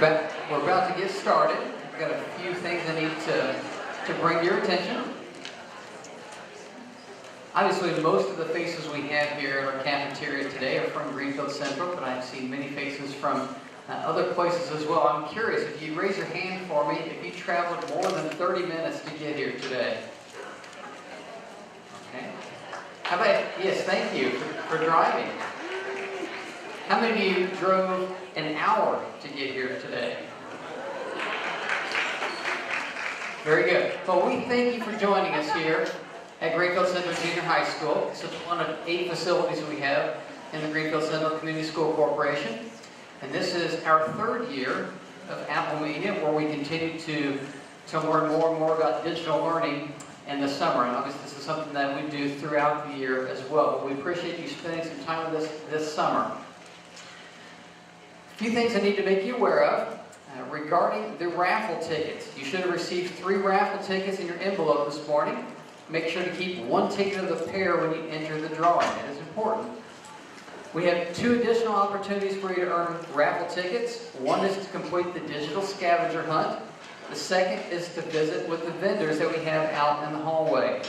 But we're about to get started. I've got a few things I need to bring to your attention. Obviously, most of the faces we have here in our cafeteria today are from Greenfield Central, but I've seen many faces from other places as well. I'm curious, if you raise your hand for me, if you traveled more than 30 minutes to get here today. Okay. How about, yes, thank you for driving. How many of you drove an hour to get here today? Very good. Well, we thank you for joining us here at Greenfield Central Junior High School. This is one of 8 facilities we have in the Greenfield Central Community School Corporation. And this is our 3rd year of AppleMania, where we continue to learn more and more about digital learning in the summer. And obviously this is something that we do throughout the year as well. But we appreciate you spending some time with us this summer. A few things I need to make you aware of regarding the raffle tickets. You should have received 3 raffle tickets in your envelope this morning. Make sure to keep 1 ticket of the pair when you enter the drawing. It is important. We have 2 additional opportunities for you to earn raffle tickets. One is to complete the digital scavenger hunt. The second is to visit with the vendors that we have out in the hallway.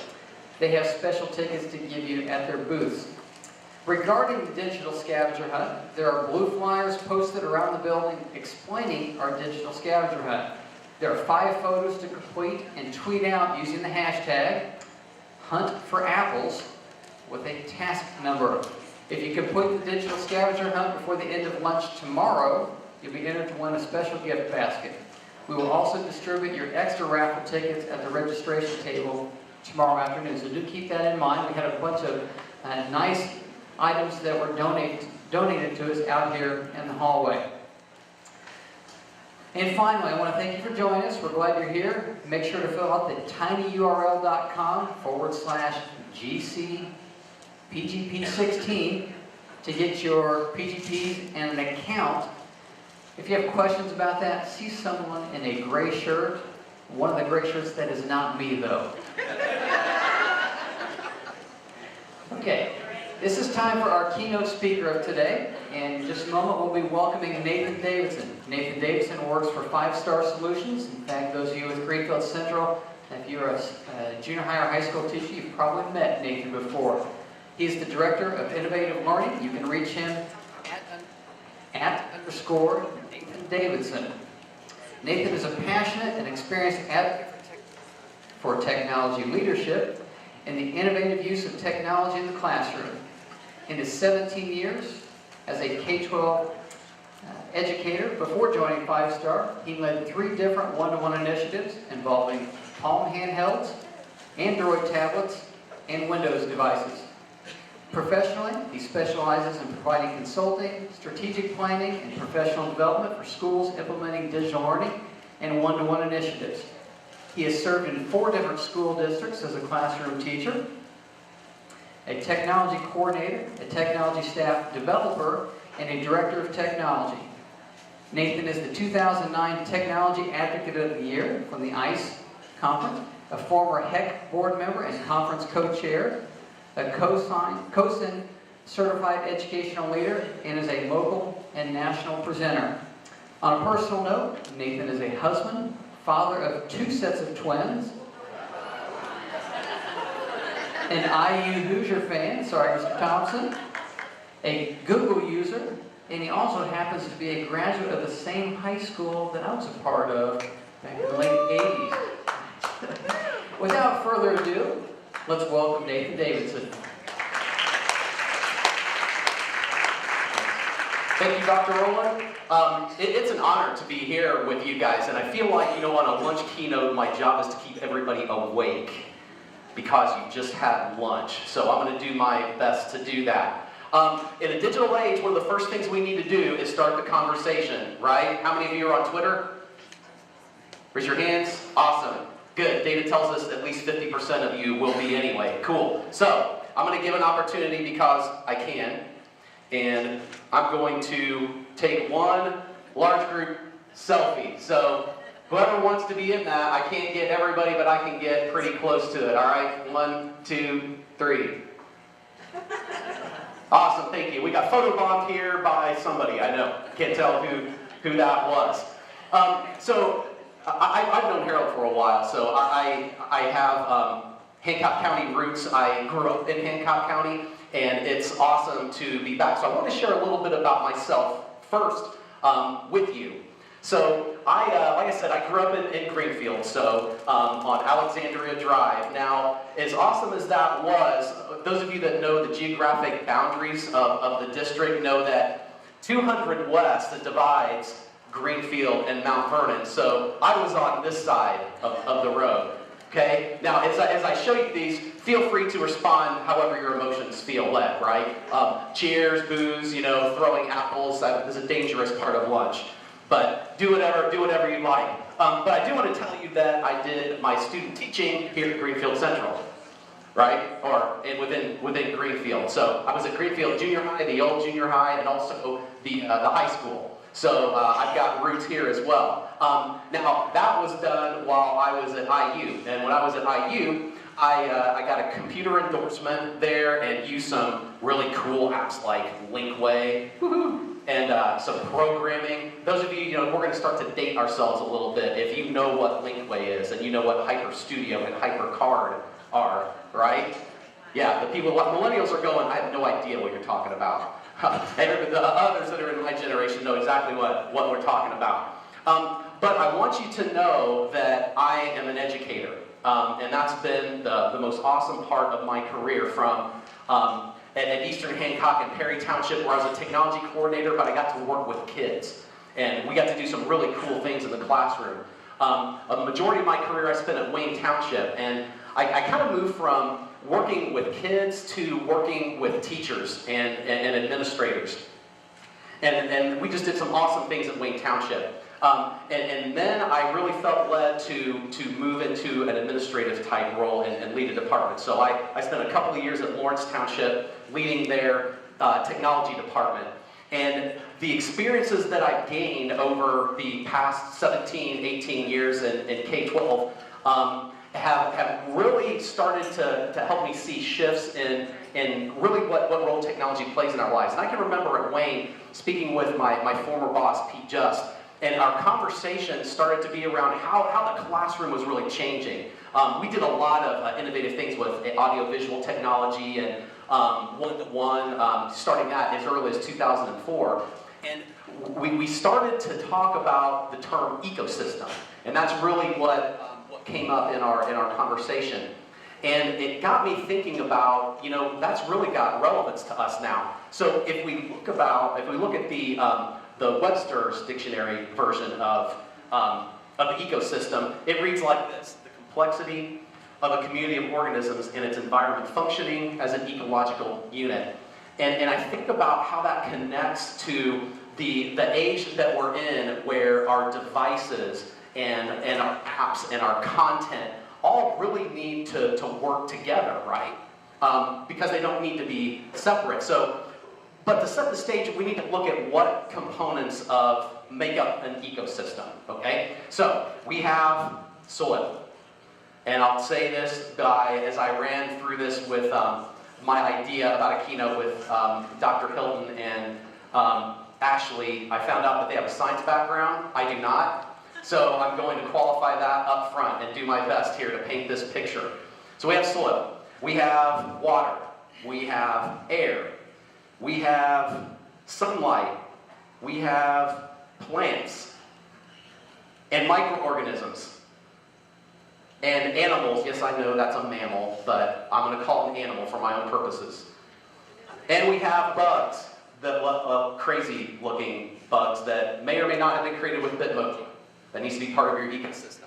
They have special tickets to give you at their booths. Regarding the digital scavenger hunt, there are blue flyers posted around the building explaining our digital scavenger hunt. There are 5 photos to complete and tweet out using the hashtag #HuntForApples with a task number. If you complete the digital scavenger hunt before the end of lunch tomorrow, you'll be entered to win a special gift basket. We will also distribute your extra raffle tickets at the registration table tomorrow afternoon. So do keep that in mind. We had a bunch of nice items that were donated to us out here in the hallway. And finally, I want to thank you for joining us. We're glad you're here. Make sure to fill out the tinyurl.com/GCPGP16 to get your PGPs and an account. If you have questions about that, see someone in a gray shirt. One of the gray shirts that is not me, though. Okay. This is time for our keynote speaker of today. And in just a moment, we'll be welcoming Nathan Davidson. Nathan Davidson works for 5 Star Solutions. In fact, those of you with Greenfield Central, if you're a junior high or high school teacher, you've probably met Nathan before. He's the Director of Innovative Learning. You can reach him at @Nathan Davidson. Nathan is a passionate and experienced advocate for technology leadership and the innovative use of technology in the classroom. In his 17 years as a K-12 educator, before joining 5 Star, he led 3 different one-to-one initiatives involving Palm handhelds, Android tablets, and Windows devices. Professionally, he specializes in providing consulting, strategic planning, and professional development for schools implementing digital learning and one-to-one initiatives. He has served in 4 different school districts as a classroom teacher, a technology coordinator, a technology staff developer, and a director of technology. Nathan is the 2009 Technology Advocate of the Year from the ICE Conference, a former HEC board member and conference co-chair, a COSIN certified educational leader, and is a local and national presenter. On a personal note, Nathan is a husband, father of 2 sets of twins, an IU Hoosier fan, sorry Mr. Thompson, a Google user, and he also happens to be a graduate of the same high school that I was a part of back in the late 80s. Without further ado, let's welcome Nathan Davidson. Thank you, Dr. Rowland. It's an honor to be here with you guys, and I feel like, on a lunch keynote, my job is to keep everybody awake because you just had lunch. So I'm going to do my best to do that. In a digital age, one of the first things we need to do is start the conversation, right? How many of you are on Twitter? Raise your hands. Awesome. Good. Data tells us at least 50% of you will be anyway. Cool. So I'm going to give an opportunity because I can. And I'm going to take one large group selfie. So whoever wants to be in that, I can't get everybody, but I can get pretty close to it. All right? 1, 2, 3. Awesome, thank you. We got photobombed here by somebody, I know. Can't tell who that was. I've known Harold for a while, so I have Hancock County roots. I grew up in Hancock County, and it's awesome to be back. So I want to share a little bit about myself first with you. So like I said, I grew up in Greenfield, so on Alexandria Drive. Now, as awesome as that was, those of you that know the geographic boundaries of the district know that 200 West that divides Greenfield and Mount Vernon. So I was on this side of the road. Okay? Now, as I show you these, feel free to respond however your emotions feel led, right? Cheers, booze, throwing apples. That is a dangerous part of lunch. But do whatever you like. But I do want to tell you that I did my student teaching here at Greenfield Central, right? Or within Greenfield. So I was at Greenfield Junior High, the old junior high, and also the high school. So I've got roots here as well. Now, that was done while I was at IU. And when I was at IU, I got a computer endorsement there and used some really cool apps like Linkway, and some programming. Those of you, we're going to start to date ourselves a little bit. If you know what Linkway is, and you know what Hyper Studio and HyperCard are, right? Yeah, the people, millennials are going, I have no idea what you're talking about. And the others that are in my generation know exactly what we're talking about. But I want you to know that I am an educator. And that's been the most awesome part of my career from at Eastern Hancock and Perry Township, where I was a technology coordinator, but I got to work with kids. And we got to do some really cool things in the classroom. A majority of my career I spent at Wayne Township, and I kind of moved from working with kids to working with teachers and administrators. And we just did some awesome things at Wayne Township. And then I really felt led to move into an administrative type role and lead a department. So I spent a couple of years at Lawrence Township leading their technology department. And the experiences that I've gained over the past 17, 18 years in K-12 have really started to help me see shifts in really what role technology plays in our lives. And I can remember at Wayne speaking with my former boss, Pete Just, and our conversation started to be around how the classroom was really changing. We did a lot of innovative things with audiovisual technology and one-to-one, starting that as early as 2004. And we started to talk about the term ecosystem. And that's really what came up in our conversation. And it got me thinking about, that's really got relevance to us now. So if we look at the Webster's dictionary version of the ecosystem, it reads like this: the complexity of a community of organisms and its environment functioning as an ecological unit. And I think about how that connects to the age that we're in, where our devices and our apps and our content all really need to work together, right? Because they don't need to be separate. But to set the stage, we need to look at what components make up an ecosystem, okay? So, we have soil. And I'll say this, as I ran through this with my idea about a keynote with Dr. Hilton and Ashley, I found out that they have a science background. I do not. So I'm going to qualify that up front and do my best here to paint this picture. So we have soil. We have water. We have air. We have sunlight. We have plants and microorganisms and animals. Yes, I know that's a mammal, but I'm going to call it an animal for my own purposes. And we have bugs, crazy looking bugs that may or may not have been created with Bitmoji. That needs to be part of your ecosystem.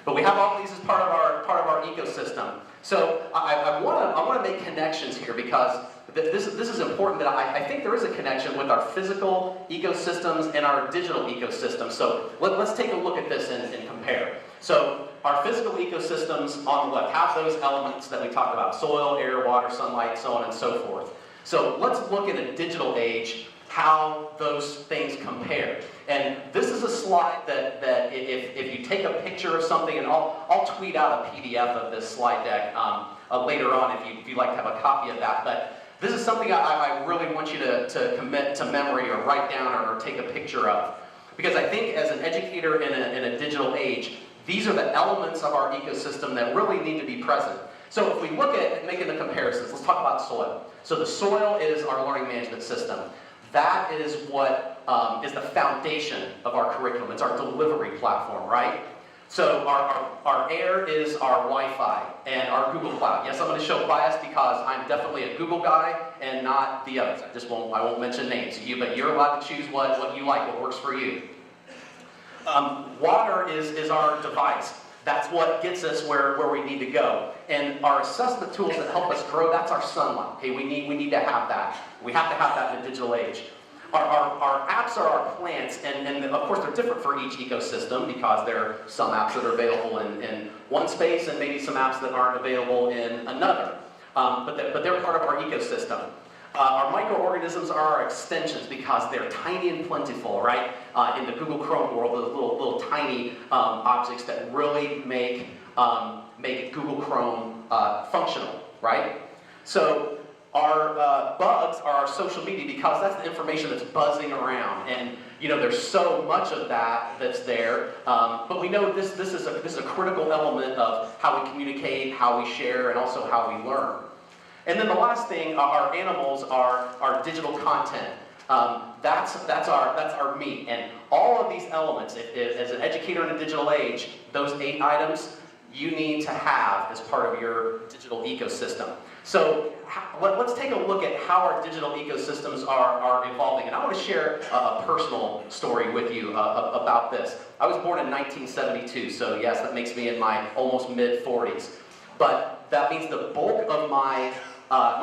But we have all these as part of our ecosystem. So I want to make connections here, because this is important. That I think there is a connection with our physical ecosystems and our digital ecosystems. So let's take a look at this and compare. So our physical ecosystems on the left have those elements that we talked about: soil, air, water, sunlight, so on and so forth. So let's look at a digital age, how those things compare. And this is a slide that if you take a picture of something, and I'll tweet out a PDF of this slide deck later on if you'd like to have a copy of that. But this is something I really want you to commit to memory or write down or take a picture of. Because I think as an educator in a digital age, these are the elements of our ecosystem that really need to be present. So if we look at making the comparisons, let's talk about soil. So the soil is our learning management system. That is what is the foundation of our curriculum. It's our delivery platform, right? So our air is our Wi-Fi and our Google Cloud. Yes, I'm going to show bias because I'm definitely a Google guy and not the others. I won't mention names, but you're allowed to choose what you like, what works for you. Water is our device. That's what gets us where we need to go. And our assessment tools that help us grow, that's our sunlight. Okay, we need to have that. We have to have that in the digital age. Our apps are our plants, and of course they're different for each ecosystem because there are some apps that are available in one space and maybe some apps that aren't available in another. But they're part of our ecosystem. Our microorganisms are our extensions because they're tiny and plentiful, right? In the Google Chrome world, those little tiny objects that really make Google Chrome functional, right? So our bugs are our social media because that's the information that's buzzing around, and there's so much of that's there. But we know this is a critical element of how we communicate, how we share, and also how we learn. And then the last thing, our animals are our digital content. That's our meat. And all of these elements, as an educator in a digital age, those 8 items you need to have as part of your digital ecosystem. So let's take a look at how our digital ecosystems are evolving. And I want to share a personal story with you about this. I was born in 1972, so yes, that makes me in my almost mid-40s. But that means the bulk of my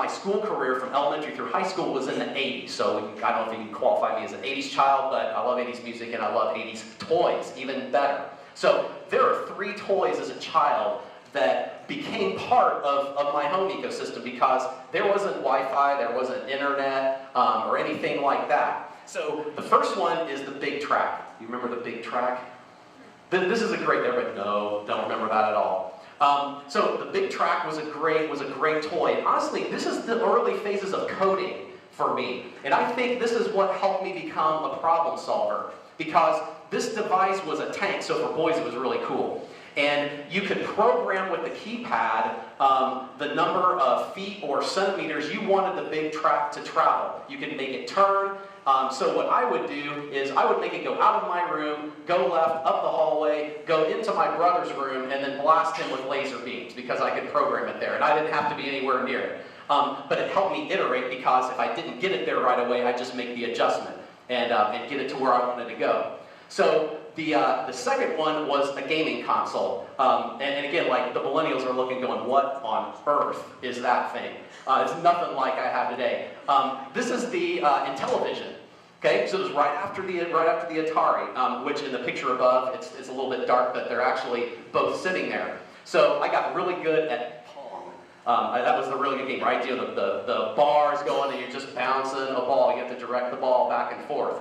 school career from elementary through high school was in the 80s. So I don't know if you can qualify me as an 80s child, but I love 80s music and I love 80s toys, even better. So there are 3 toys as a child that became part of my home ecosystem because there wasn't Wi-Fi, there wasn't internet, or anything like that. So the first one is the Big Track. You remember the Big Track? This is a great, everybody, no, don't remember that at all. So the Big Track was a great toy. And honestly, this is the early phases of coding for me. And I think this is what helped me become a problem solver because this device was a tank, so for boys it was really cool. And you could program with the keypad the number of feet or centimeters you wanted the Big Track to travel. You could make it turn. So what I would do is I would make it go out of my room, go left, up the hallway, go into my brother's room, and then blast him with laser beams because I could program it there. And I didn't have to be anywhere near it. But it helped me iterate because if I didn't get it there right away, I'd just make the adjustment and get it to where I wanted to go. So the second one was a gaming console. And again, like the millennials are looking going, what on earth is that thing? It's nothing like I have today. This is the Intellivision. Okay, so it was right after the Atari, which in the picture above, it's a little bit dark, but they're actually both sitting there. So I got really good at Pong. That was the really good game, right? The bars going and you're just bouncing a ball. You have to direct the ball back and forth.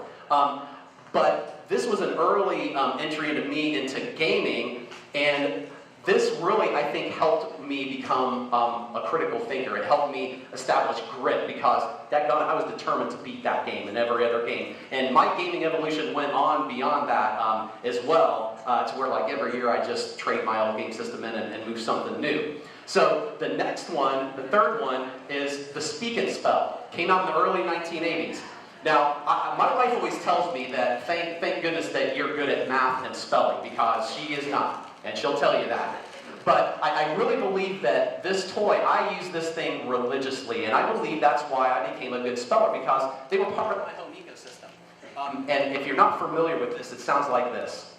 But this was an early entry into me into gaming, and this really, I think, helped me become a critical thinker. It helped me establish grit because I was determined to beat that game and every other game. And my gaming evolution went on beyond that as well, to where like every year I just trade my old game system in and move something new. So the next one, the third one, is the Speak and Spell. Came out in the early 1980s. Now, my wife always tells me that thank goodness that you're good at math and spelling because she is not, and she'll tell you that. But I really believe that this toy, I use this thing religiously, and I believe that's why I became a good speller because they were part of my home ecosystem. And if you're not familiar with this, it sounds like this.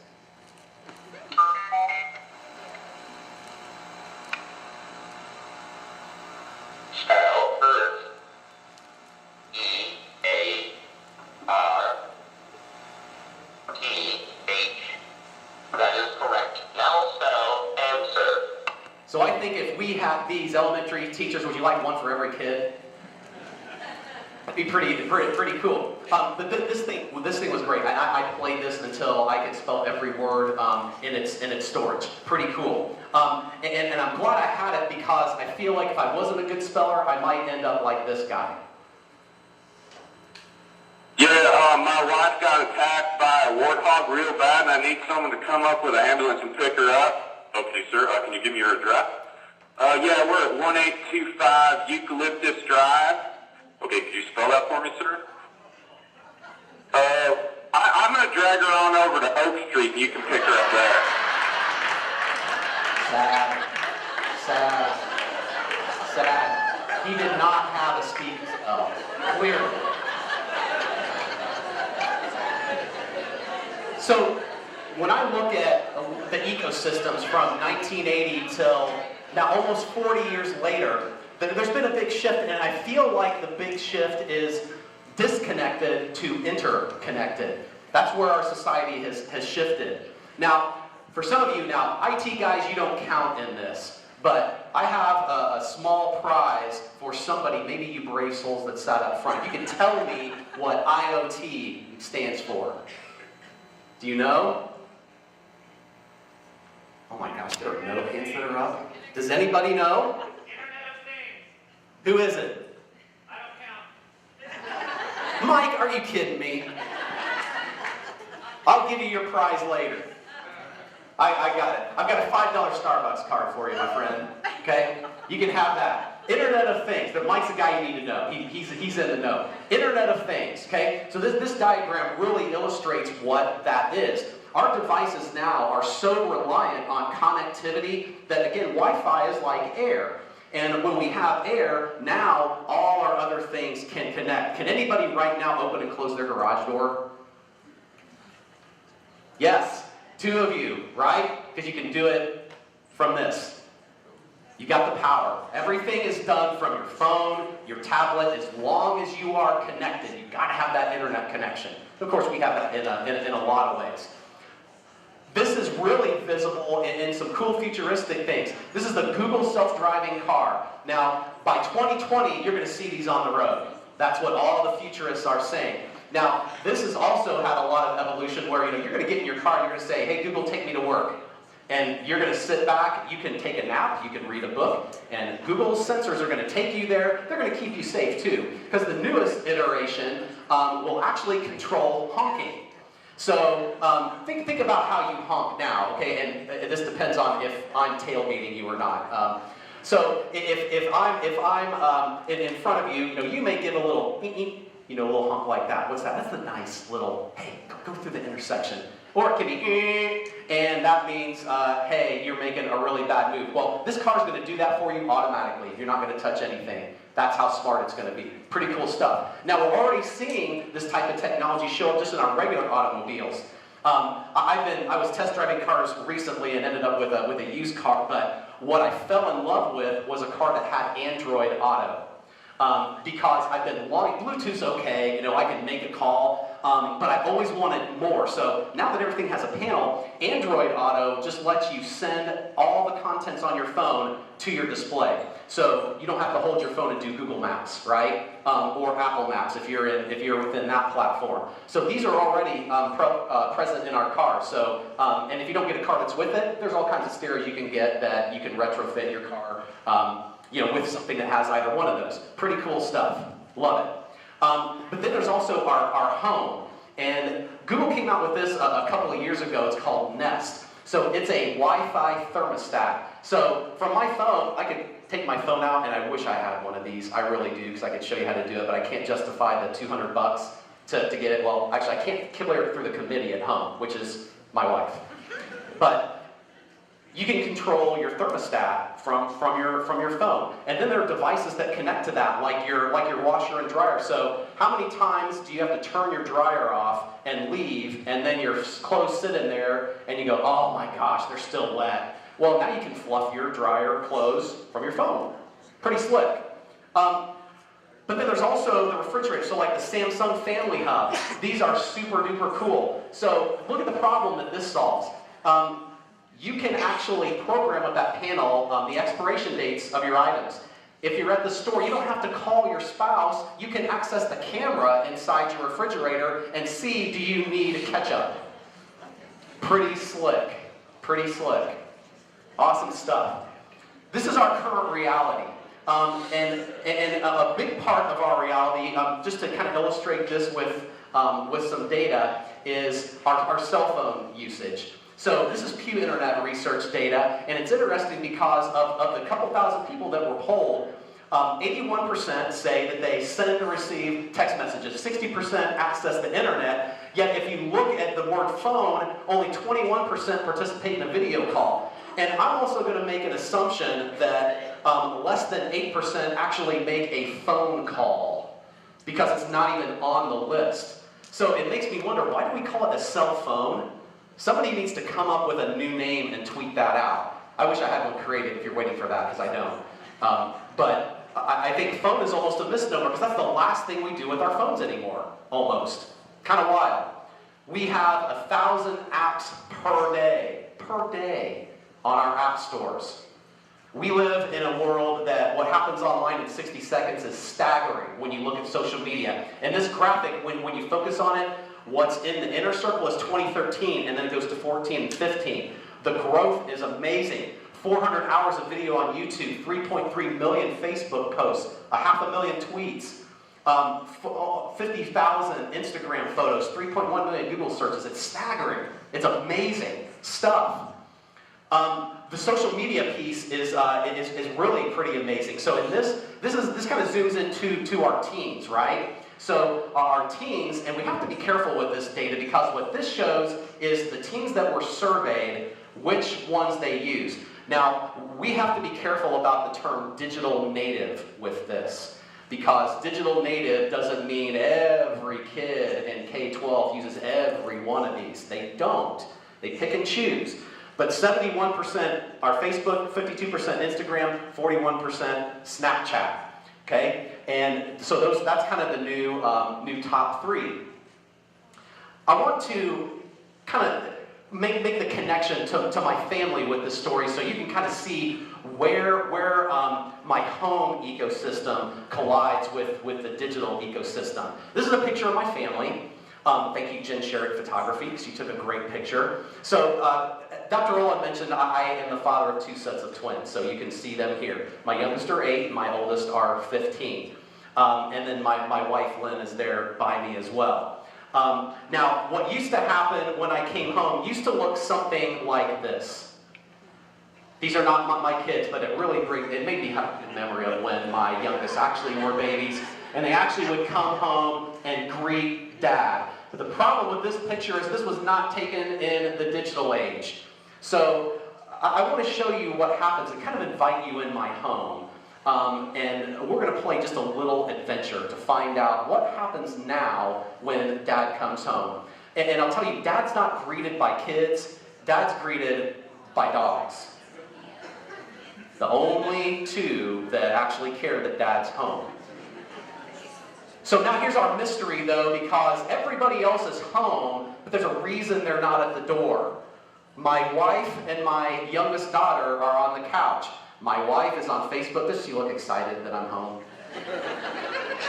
Spell Earth. E-A-R-T-H. That is correct. Now spell answer. So I think if we had these elementary teachers, would you like one for every kid? That'd be pretty cool. But this thing was great. I played this until I could spell every word in its storage. Pretty cool. And I'm glad I had it because I feel like if I wasn't a good speller, I might end up like this guy. Yeah, my wife got attacked by a warthog real bad, and I need someone to come up with an ambulance and pick her up. Okay, sir. Can you give me your address? Yeah, we're at 1825 Eucalyptus Drive. Okay, could you spell that for me, sir? I'm going to drag her on over to Oak Street, and you can pick her up there. Sad. Sad. Sad. He did not have a speaker. Oh, clearly. So, when I look at the ecosystems from 1980 till now, almost 40 years later, there's been a big shift, and I feel like the big shift is disconnected to interconnected. That's where our society has shifted. Now, for some of you now, IT guys, you don't count in this, but I have a small prize for somebody, maybe you brave souls that sat up front. You can tell me what IoT stands for. Do you know? Oh my gosh, there are no hands that are up. Does anybody know? Internet of Things. Who is it? I don't count. Mike, are you kidding me? I'll give you your prize later. I got it. I've got a $5 Starbucks card for you, my friend. Okay? You can have that. Internet of Things. But Mike's the guy you need to know. He's in the know. Internet of Things. Okay? So this diagram really illustrates what that is. Our devices now are so reliant on connectivity that, again, Wi-Fi is like air. And when we have air, now all our other things can connect. Can anybody right now open and close their garage door? Yes. 2 of you, right? Because you can do it from this. You got the power. Everything is done from your phone, your tablet, as long as you are connected. You've got to have that internet connection. Of course, we have that in a lot of ways. This is really visible in some cool futuristic things. This is the Google self-driving car. Now, by 2020, you're going to see these on the road. That's what all the futurists are saying. Now, this has also had a lot of evolution where you're going to get in your car and you're going to say, hey, Google, take me to work. And you're going to sit back, you can take a nap, you can read a book, and Google's sensors are going to take you there. They're going to keep you safe too, because the newest iteration will actually control honking. So think about how you honk now, okay? And this depends on if I'm tailgating you or not. So if I'm in front of you, you may give a little, a little honk like that. What's that? That's the nice little, hey, go through the intersection. Or it can be, and that means, hey, you're making a really bad move. Well, this car's going to do that for you automatically. You're not going to touch anything. That's how smart it's going to be. Pretty cool stuff. Now, we're already seeing this type of technology show up just in our regular automobiles. I was test driving cars recently and ended up with a used car, but what I fell in love with was a car that had Android Auto. Because I've been longing, Bluetooth's okay, I can make a call, but I always wanted more. So now that everything has a panel, Android Auto just lets you send all the contents on your phone to your display. So you don't have to hold your phone and do Google Maps, right? Or Apple Maps if you're within that platform. So these are already present in our car. So and if you don't get a car that's with it, there's all kinds of stereos you can get that you can retrofit your car. With something that has either one of those. Pretty cool stuff. Love it. But then there's also our home. And Google came out with this a couple of years ago. It's called Nest. So it's a Wi-Fi thermostat. So from my phone, I could take my phone out, and I wish I had one of these. I really do, because I could show you how to do it, but I can't justify the $200 to get it. Well, actually, I can't clear it through the committee at home, which is my wife. But you can control your thermostat from your phone. And then there are devices that connect to that, like your washer and dryer. So how many times do you have to turn your dryer off and leave, and then your clothes sit in there, and you go, oh my gosh, they're still wet. Well, now you can fluff your dryer clothes from your phone. Pretty slick. But then there's also the refrigerator, so like the Samsung Family Hub. These are super duper cool. So look at the problem that this solves. You can actually program with that panel the expiration dates of your items. If you're at the store, you don't have to call your spouse. You can access the camera inside your refrigerator and see, do you need ketchup? Pretty slick. Pretty slick. Awesome stuff. This is our current reality. And a big part of our reality, just to kind of illustrate this with with some data is our cell phone usage. So this is Pew Internet Research data, and it's interesting because of the couple thousand people that were polled, 81% say that they send and receive text messages, 60% access the internet, yet if you look at the word phone, only 21% participate in a video call. And I'm also going to make an assumption that less than 8% actually make a phone call, because it's not even on the list. So it makes me wonder, why do we call it a cell phone? Somebody needs to come up with a new name and tweet that out. I wish I had one created if you're waiting for that, because I don't. But I think phone is almost a misnomer, because that's the last thing we do with our phones anymore, almost. Kind of wild. We have 1,000 apps per day on our app stores. We live in a world that what happens online in 60 seconds is staggering when you look at social media. And this graphic, when you focus on it, what's in the inner circle is 2013, and then it goes to 14 and 15. The growth is amazing. 400 hours of video on YouTube, 3.3 million Facebook posts, 500,000 tweets, 50,000 Instagram photos, 3.1 million Google searches. It's staggering. It's amazing stuff. The social media piece is really pretty amazing. So in this kind of zooms into our teens, right? So our teens, and we have to be careful with this data, because what this shows is the teens that were surveyed, which ones they use. Now, we have to be careful about the term digital native with this, because digital native doesn't mean every kid in K-12 uses every one of these. They don't. They pick and choose. But 71% are Facebook, 52% Instagram, 41% Snapchat. Okay, and so that's kind of the new top three. I want to kind of make the connection to my family with this story, so you can kind of see where my home ecosystem collides with the digital ecosystem. This is a picture of my family. Thank you, Jen Sherrick Photography, because you took a great picture. So Dr. Ola mentioned I am the father of 2 sets of twins, so you can see them here. My youngest are 8, my oldest are 15. And then my wife, Lynn, is there by me as well. Now, what used to happen when I came home used to look something like this. These are not my kids, but it made me have a good memory of when my youngest actually were babies, and they actually would come home and greet Dad. But the problem with this picture is this was not taken in the digital age. So I want to show you what happens and kind of invite you in my home. And we're going to play just a little adventure to find out what happens now when Dad comes home. And I'll tell you, Dad's not greeted by kids, Dad's greeted by dogs. The only 2 that actually care that Dad's home. So now here's our mystery, though, because everybody else is home, but there's a reason they're not at the door. My wife and my youngest daughter are on the couch. My wife is on Facebook. Does she look excited that I'm home?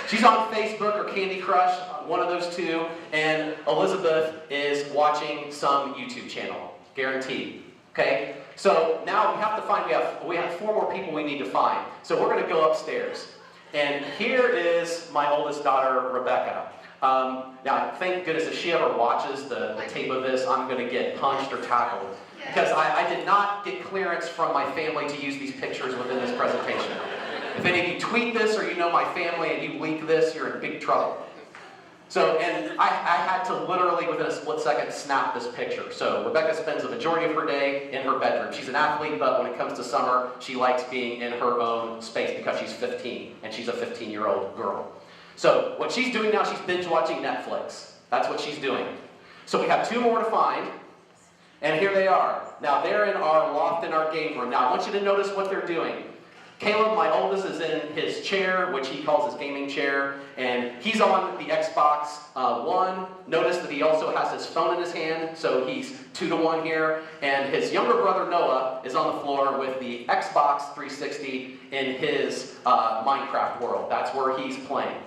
She's on Facebook or Candy Crush, one of those 2, and Elizabeth is watching some YouTube channel, guaranteed. Okay? So now we have to find, we have 4 more people we need to find. So we're going to go upstairs. And here is my oldest daughter, Rebecca. Now, thank goodness if she ever watches the tape of this, I'm going to get punched or tackled. Because I did not get clearance from my family to use these pictures within this presentation. If any of you tweet this or you know my family and you leak this, you're in big trouble. So, and I had to literally, within a split second, snap this picture. So Rebecca spends the majority of her day in her bedroom. She's an athlete, but when it comes to summer, she likes being in her own space because she's 15, and she's a 15-year-old girl. So what she's doing now, she's binge watching Netflix. That's what she's doing. So we have 2 more to find, and here they are. Now they're in our loft in our game room. Now I want you to notice what they're doing. Caleb, my oldest, is in his chair, which he calls his gaming chair, and he's on the Xbox One. Notice that he also has his phone in his hand, so he's 2-to-1 here. And his younger brother, Noah, is on the floor with the Xbox 360 in his Minecraft world. That's where he's playing.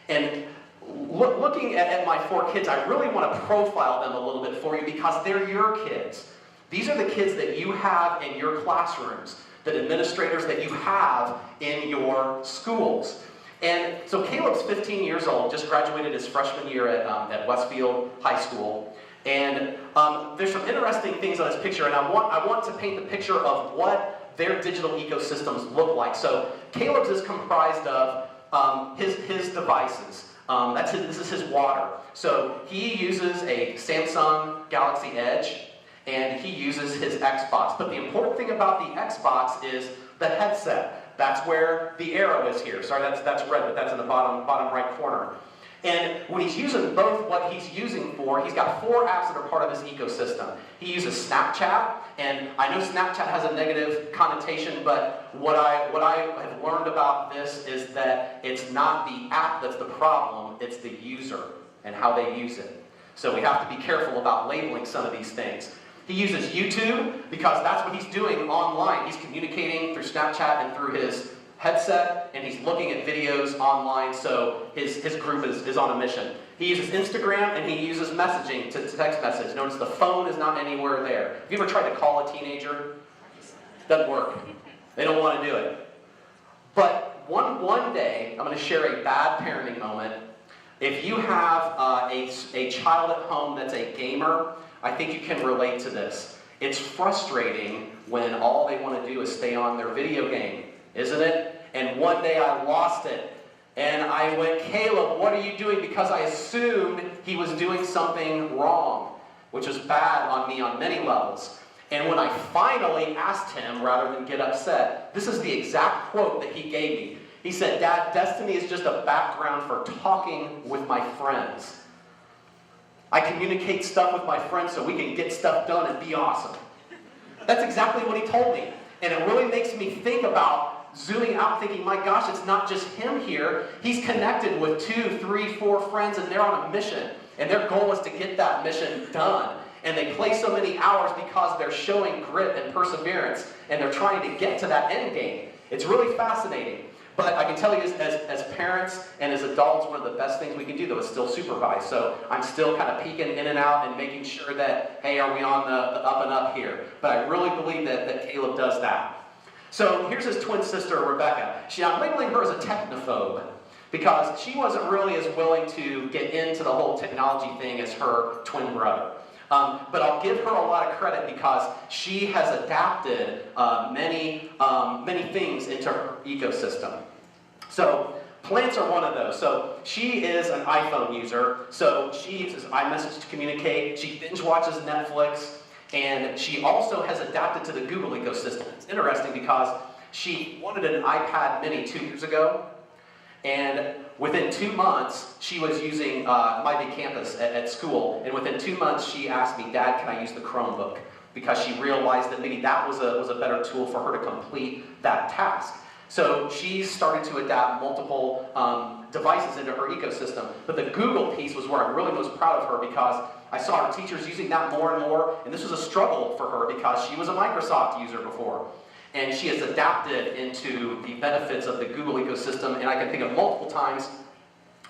And looking at my 4 kids, I really want to profile them a little bit for you because they're your kids. These are the kids that you have in your classrooms, the administrators that you have in your schools. And so Caleb's 15 years old, just graduated his freshman year at Westfield High School. And there's some interesting things on this picture, and I want to paint the picture of what their digital ecosystems look like. So Caleb's is comprised of his devices. This is his water. So he uses a Samsung Galaxy Edge, and he uses his Xbox. But the important thing about the Xbox is the headset. That's where the arrow is here. Sorry, that's red, but that's in the bottom right corner. And when he's using both what he's using for, he's got 4 apps that are part of this ecosystem. He uses Snapchat, and I know Snapchat has a negative connotation, but what I have learned about this is that it's not the app that's the problem, it's the user and how they use it. So we have to be careful about labeling some of these things. He uses YouTube because that's what he's doing online. He's communicating through Snapchat and through his headset, and he's looking at videos online, so his group is on a mission. He uses Instagram, and he uses messaging to text message. Notice the phone is not anywhere there. Have you ever tried to call a teenager? Doesn't work. They don't want to do it. But one day, I'm going to share a bad parenting moment. If you have a child at home that's a gamer, I think you can relate to this. It's frustrating when all they want to do is stay on their video game, isn't it? And one day I lost it. And I went, Caleb, what are you doing? Because I assumed he was doing something wrong, which was bad on me on many levels. And when I finally asked him, rather than get upset, this is the exact quote that he gave me. He said, Dad, Destiny is just a background for talking with my friends. I communicate stuff with my friends so we can get stuff done and be awesome. That's exactly what he told me. And it really makes me think about zooming out, thinking, my gosh, it's not just him here. He's connected with 2, 3, 4 friends, and they're on a mission. And their goal is to get that mission done. And they play so many hours because they're showing grit and perseverance, and they're trying to get to that end game. It's really fascinating. But I can tell you, as parents and as adults, one of the best things we can do, though, is still supervise. So I'm still kind of peeking in and out and making sure that, hey, are we on the up and up here? But I really believe that Caleb does that. So here's his twin sister, Rebecca. I'm labeling her as a technophobe because she wasn't really as willing to get into the whole technology thing as her twin brother. But I'll give her a lot of credit because she has adapted many things into her ecosystem. So plants are one of those. So she is an iPhone user. So she uses iMessage to communicate. She binge watches Netflix. And she also has adapted to the Google ecosystem. It's interesting because she wanted an iPad mini 2 years ago. And within 2 months, she was using My Big Campus at school. And within 2 months, she asked me, Dad, can I use the Chromebook? Because she realized that maybe that was a better tool for her to complete that task. So she started to adapt multiple devices into her ecosystem. But the Google piece was where I'm really most proud of her because I saw her teachers using that more and more. And this was a struggle for her because she was a Microsoft user before. And she has adapted into the benefits of the Google ecosystem. And I can think of multiple times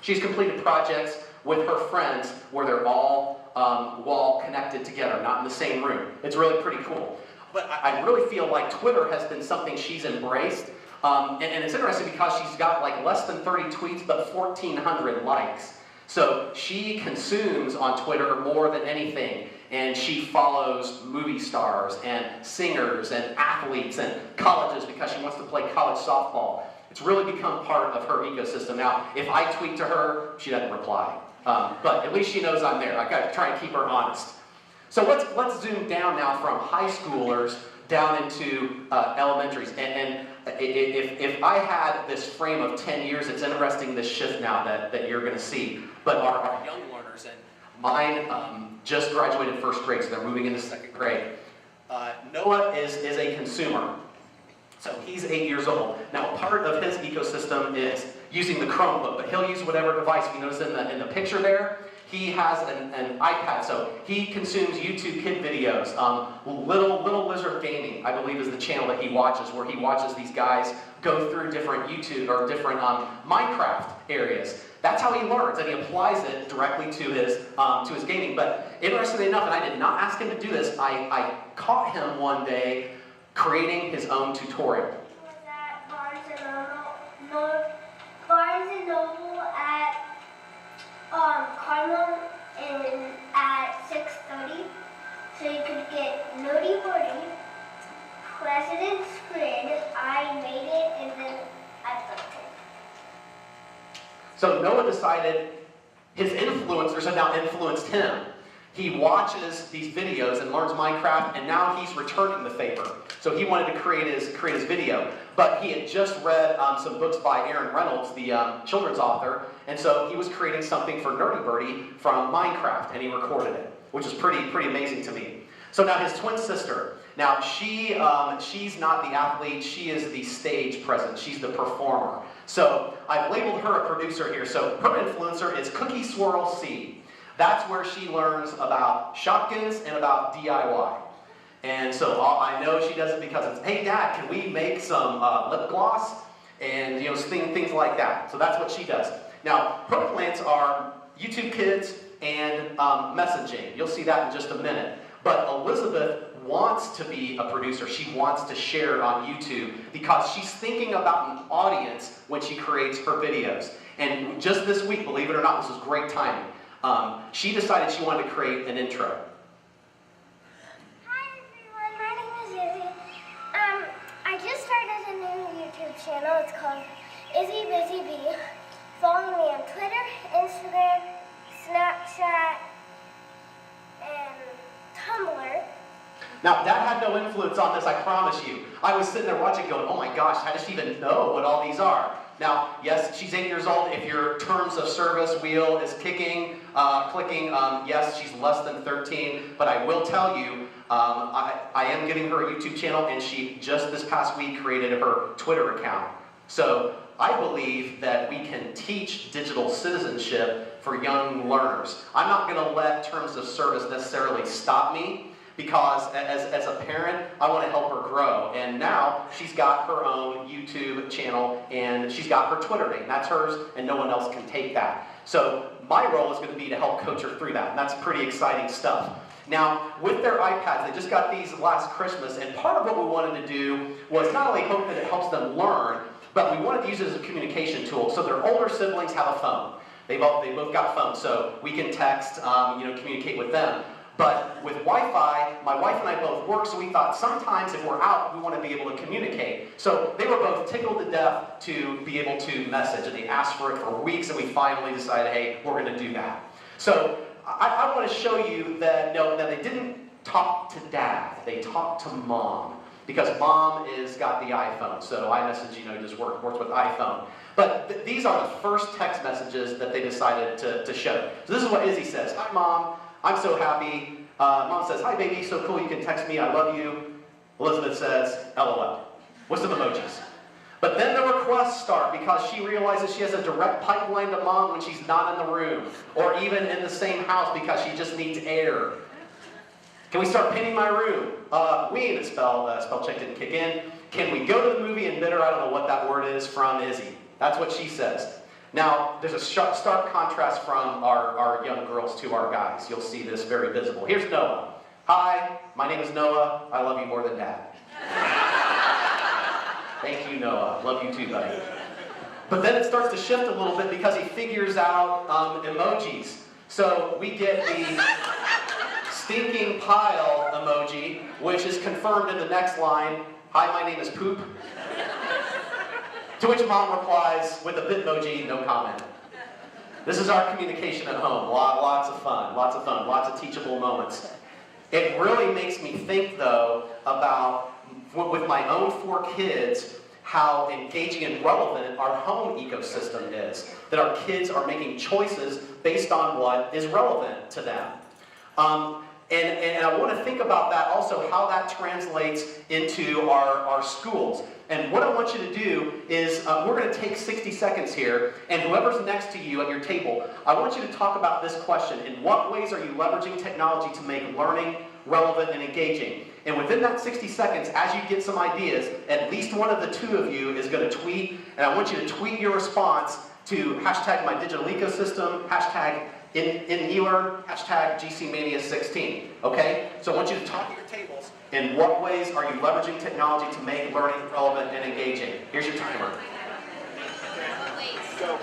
she's completed projects with her friends where they're all wall connected together, not in the same room. It's really pretty cool. But I really feel like Twitter has been something she's embraced. And it's interesting because she's got like less than 30 tweets, but 1,400 likes. So she consumes on Twitter more than anything. And she follows movie stars and singers and athletes and colleges because she wants to play college softball. It's really become part of her ecosystem. Now, if I tweet to her, she doesn't reply. But at least she knows I'm there. I've got to try and keep her honest. So let's zoom down now from high schoolers down into elementaries. And if I had this frame of 10 years, it's interesting this shift now that you're going to see. But our young learners, and mine just graduated first grade, so they're moving into second grade. Noah is a consumer. So he's 8 years old. Now, part of his ecosystem is using the Chromebook, but he'll use whatever device. If you notice in the picture there, he has an iPad, so he consumes YouTube kid videos. Little Lizard Gaming, I believe, is the channel that he watches, where he watches these guys go through different YouTube or different Minecraft areas. That's how he learns, and he applies it directly to his gaming. But interestingly enough, and I did not ask him to do this, I caught him one day creating his own tutorial. Barnes Carmel at 6:30. So you could get Noti Birdie, President's Grid. I made it and then I built it. So Noah decided his influencers have now influenced him. He watches these videos and learns Minecraft, and now he's returning the favor. So he wanted to create his video. But he had just read some books by Aaron Reynolds, the children's author, and so he was creating something for Nerdy Birdie from Minecraft, and he recorded it, which is pretty amazing to me. So now his twin sister. Now she's not the athlete, she is the stage presence, she's the performer. So I've labeled her a producer here. So her influencer is Cookie Swirl C. That's where she learns about shotguns and about DIY. And so I know she does it because it's, hey Dad, can we make some lip gloss? And things like that. So that's what she does. Now, her plans are YouTube Kids and messaging. You'll see that in just a minute. But Elizabeth wants to be a producer. She wants to share it on YouTube because she's thinking about an audience when she creates her videos. And just this week, believe it or not, this was great timing. She decided she wanted to create an intro. Hi everyone, my name is Izzy. I just started a new YouTube channel. It's called Izzy Busy Bee. Follow me on Twitter, Instagram, Snapchat, and Tumblr. Now, Dad had no influence on this, I promise you. I was sitting there watching going, oh my gosh, how does she even know what all these are? Now, yes, she's 8 years old. If your terms of service wheel is clicking, yes, she's less than 13. But I will tell you, I am giving her a YouTube channel, and she just this past week created her Twitter account. So I believe that we can teach digital citizenship for young learners. I'm not going to let terms of service necessarily stop me, because as a parent, I want to help her grow. And now she's got her own YouTube channel, and she's got her Twitter name. That's hers, and no one else can take that. So my role is going to be to help coach her through that, and that's pretty exciting stuff. Now, with their iPads, they just got these last Christmas, and part of what we wanted to do was not only hope that it helps them learn, but we wanted to use it as a communication tool. So their older siblings have a phone. They both got phones, so we can text, communicate with them. But with Wi-Fi, my wife and I both work, so we thought sometimes if we're out, we want to be able to communicate. So they were both tickled to death to be able to message, and they asked for it for weeks, and we finally decided, hey, we're going to do that. So I want to show you that, they didn't talk to Dad, they talked to Mom, because Mom got the iPhone, so iMessage, just works with iPhone. But these are the first text messages that they decided to show. So this is what Izzy says. Hi, Mom. I'm so happy. Mom says, hi, baby. So cool. You can text me. I love you. Elizabeth says, LOL. With some emojis. But then the requests start because she realizes she has a direct pipeline to Mom when she's not in the room, or even in the same house because she just needs air. Can we start painting my room? The spell check didn't kick in. Can we go to the movie and bitter? I don't know what that word is from Izzy. That's what she says. Now, there's a stark contrast from our young girls to our guys. You'll see this very visible. Here's Noah. Hi, my name is Noah. I love you more than Dad. Thank you, Noah. Love you too, buddy. But then it starts to shift a little bit because he figures out emojis. So we get the stinking pile emoji, which is confirmed in the next line. Hi, my name is Poop. To which Mom replies with a Bitmoji, no comment. This is our communication at home. Lots of fun, lots of teachable moments. It really makes me think, though, about, with my own 4 kids, how engaging and relevant our home ecosystem is. That our kids are making choices based on what is relevant to them. And I want to think about that also, how that translates into our schools. And what I want you to do is, we're going to take 60 seconds here, and whoever's next to you at your table, I want you to talk about this question. In what ways are you leveraging technology to make learning relevant and engaging? And within that 60 seconds, as you get some ideas, at least one of the 2 of you is going to tweet, and I want you to tweet your response to hashtag my digital ecosystem, hashtag #InElearn, hashtag GCMania16, okay? So I want you to talk at your tables. In what ways are you leveraging technology to make learning relevant and engaging? Here's your timer. Go.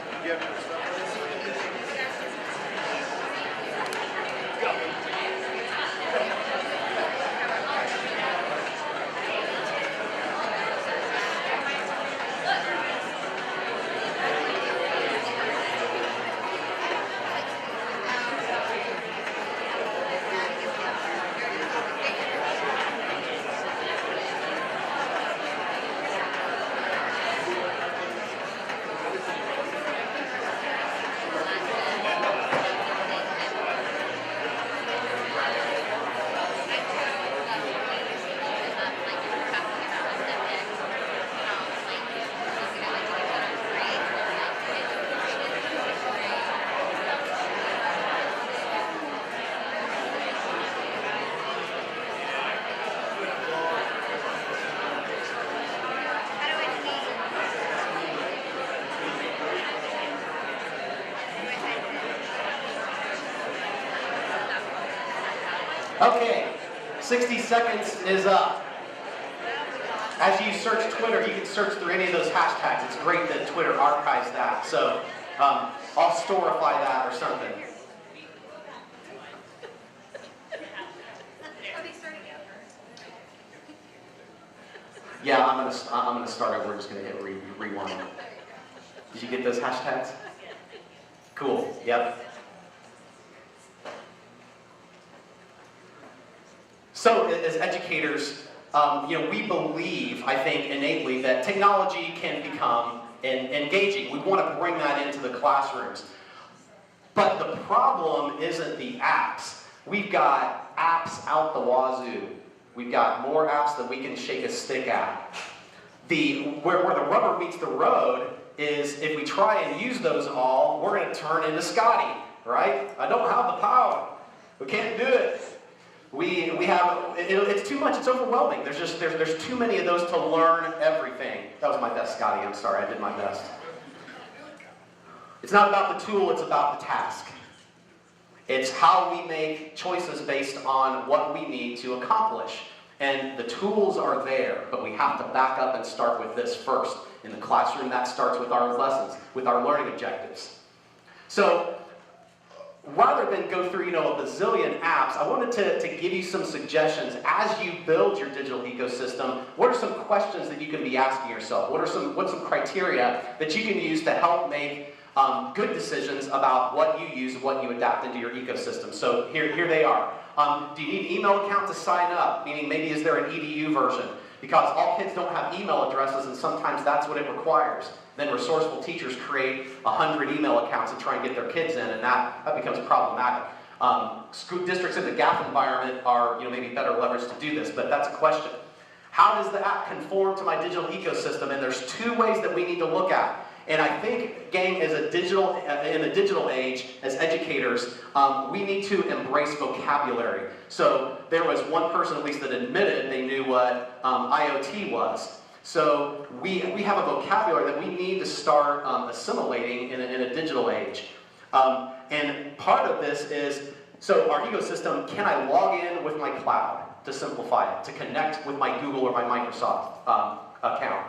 Okay, 60 seconds is up. As you search Twitter, you can search through any of those hashtags. It's great that Twitter archives that. So I'll storify that or something. Yeah, I'm gonna start over. We're just gonna hit rewind. Did you get those hashtags? Cool. Yep. So as educators, we believe, I think, innately that technology can become engaging. We want to bring that into the classrooms. But the problem isn't the apps. We've got apps out the wazoo. We've got more apps than we can shake a stick at. Where the rubber meets the road is if we try and use those all, we're going to turn into Scotty, right? I don't have the power. We can't do it. It's too much, it's overwhelming. There's too many of those to learn everything. That was my best, Scotty, I'm sorry, I did my best. It's not about the tool, it's about the task. It's how we make choices based on what we need to accomplish. And the tools are there, but we have to back up and start with this first. In the classroom, that starts with our lessons, with our learning objectives. So, rather than go through, a bazillion apps, I wanted to give you some suggestions as you build your digital ecosystem. What are some questions that you can be asking yourself? What's some criteria that you can use to help make good decisions about what you use, what you adapt into your ecosystem? So here they are. Do you need an email account to sign up? Meaning maybe is there an EDU version? Because all kids don't have email addresses, and sometimes that's what it requires. Then resourceful teachers create 100 email accounts and try and get their kids in, and that becomes problematic. School districts in the GAF environment are maybe better leveraged to do this, but that's a question. How does the app conform to my digital ecosystem? And there's two ways that we need to look at. And I think, gang, in the digital age, as educators, we need to embrace vocabulary. So there was one person, at least, that admitted they knew what IoT was. So we have a vocabulary that we need to start assimilating in a digital age. And part of this is, so our ecosystem, can I log in with my cloud, to simplify it, to connect with my Google or my Microsoft account?